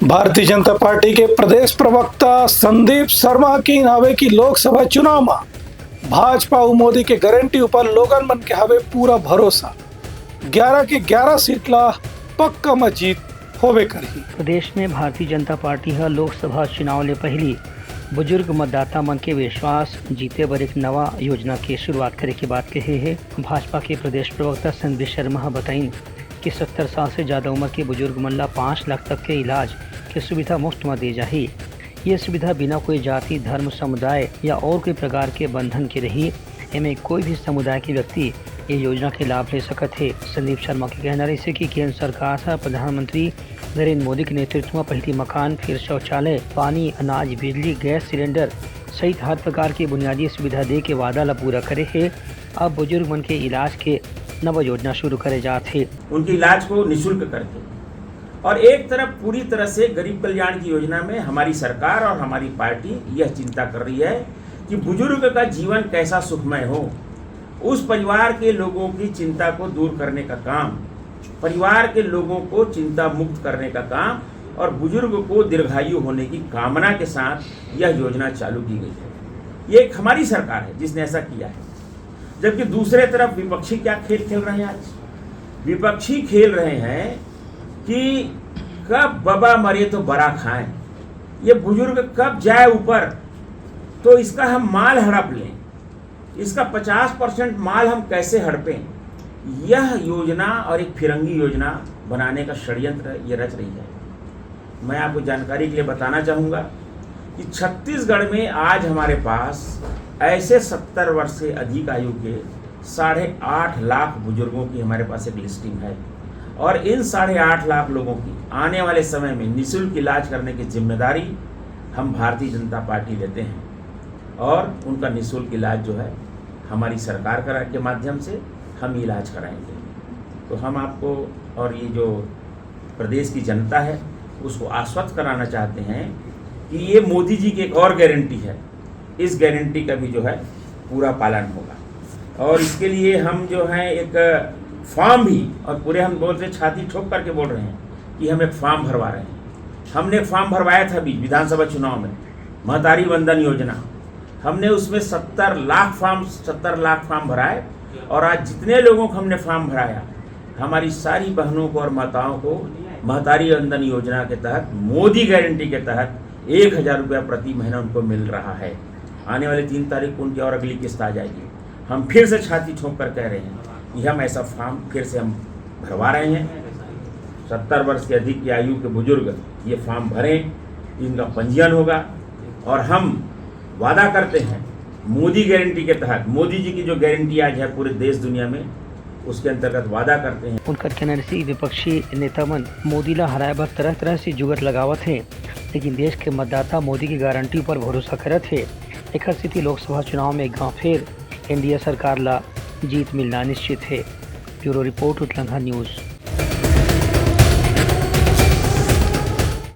Bharatiya Janata party के प्रदेश प्रवक्ता संदीप शर्मा की नावे की लोकसभा चुनाव में भाजपा और मोदी के गारंटी ऊपर लोगन मन के हवे पूरा भरोसा। 11 के 11 सीट ला पक्का में जीत होवे करही। प्रदेश में भारतीय जनता पार्टी है लोकसभा चुनाव ले पहली बुजुर्ग मतदाता मन के विश्वास जीते बर एक नवा योजना की शुरुआत करे की बात कही है। भाजपा के प्रदेश प्रवक्ता संदीप शर्मा बताइन कि 70 साल से ज़्यादा उम्र के बुजुर्ग मन ला 5 लाख तक के इलाज की सुविधा मुफ्त में दी जाही। ये सुविधा बिना कोई जाति धर्म समुदाय या और कोई प्रकार के बंधन के रही। इनमें कोई भी समुदाय के व्यक्ति ये योजना के लाभ ले सकते है। संदीप शर्मा के कहना रही कि केंद्र सरकार है प्रधानमंत्री नरेंद्र मोदी के नेतृत्व में पहली मकान, फिर शौचालय, पानी, अनाज, बिजली, गैस सिलेंडर सहित हर प्रकार की बुनियादी सुविधा दे के वादा ला पूरा करे है। अब बुजुर्ग मन के इलाज के नव योजना शुरू करे जाते, उनके इलाज को निःशुल्क करके। और एक तरफ पूरी तरह से गरीब कल्याण की योजना में हमारी सरकार और हमारी पार्टी यह चिंता कर रही है कि बुजुर्ग का जीवन कैसा सुखमय हो। उस परिवार के लोगों की चिंता को दूर करने का काम, परिवार के लोगों को चिंता मुक्त करने का काम और बुजुर्ग को दीर्घायु होने की कामना के साथ यह योजना चालू की गई है। ये एक हमारी सरकार है जिसने ऐसा किया है। जबकि दूसरे तरफ विपक्षी क्या खेल खेल रहे हैं आज? विपक्षी खेल रहे हैं कि कब बाबा मरे तो बड़ा खाएं, ये बुजुर्ग कब जाए ऊपर तो इसका हम माल हड़प लें, इसका 50% माल हम कैसे हड़पें। यह योजना और एक फिरंगी योजना बनाने का षड्यंत्र ये रच रही है। मैं आपको जानकारी के लिए बताना चाहूँगा कि छत्तीसगढ़ में आज हमारे पास ऐसे 70 वर्ष से अधिक आयु के 8.5 लाख बुजुर्गों की हमारे पास एक लिस्टिंग है। और इन 8.5 लाख लोगों की आने वाले समय में निःशुल्क इलाज करने की जिम्मेदारी हम भारतीय जनता पार्टी लेते हैं। और उनका निःशुल्क इलाज जो है हमारी सरकार के माध्यम से हम इलाज कराएंगे। तो हम आपको और ये जो प्रदेश की जनता है उसको आश्वस्त कराना चाहते हैं कि ये मोदी जी की एक और गारंटी है, इस गारंटी का भी जो है पूरा पालन होगा। और इसके लिए हम जो है एक फॉर्म भी, और पूरे हम बोलते छाती ठोक करके बोल रहे हैं कि हम एक फॉर्म भरवा रहे हैं। हमने फॉर्म भरवाया था अभी विधानसभा चुनाव में, महतारी वंदन योजना। हमने उसमें 70 लाख फॉर्म भराए। और आज जितने लोगों को हमने फॉर्म भराया, हमारी सारी बहनों को और माताओं को महतारी वंदन योजना के तहत, मोदी गारंटी के तहत 1000 रुपया प्रति महीना उनको मिल रहा है। आने वाले 3 तारीख को उनकी और अगली किस्त आ जाएगी। हम फिर से छाती ठोक कर कह रहे हैं कि हम ऐसा फॉर्म फिर से हम भरवा रहे हैं। 70 वर्ष के अधिक की आयु के बुजुर्ग ये फॉर्म भरें, इनका पंजीयन होगा। और हम वादा करते हैं मोदी गारंटी के तहत, मोदी जी की जो गारंटी आज है पूरे देश दुनिया में, उसके अंतर्गत वादा करते हैं। उनका कहना से विपक्षी नेता मन मोदी ला हराए बर तरह तरह से जुगत लगावत है, लेकिन देश के मतदाता मोदी की गारंटी पर भरोसा करत है। एक स्थिति लोकसभा चुनाव में गांव फिर एनडीए सरकार ला जीत मिलना निश्चित है। ब्यूरो रिपोर्ट, उतलंघा न्यूज़।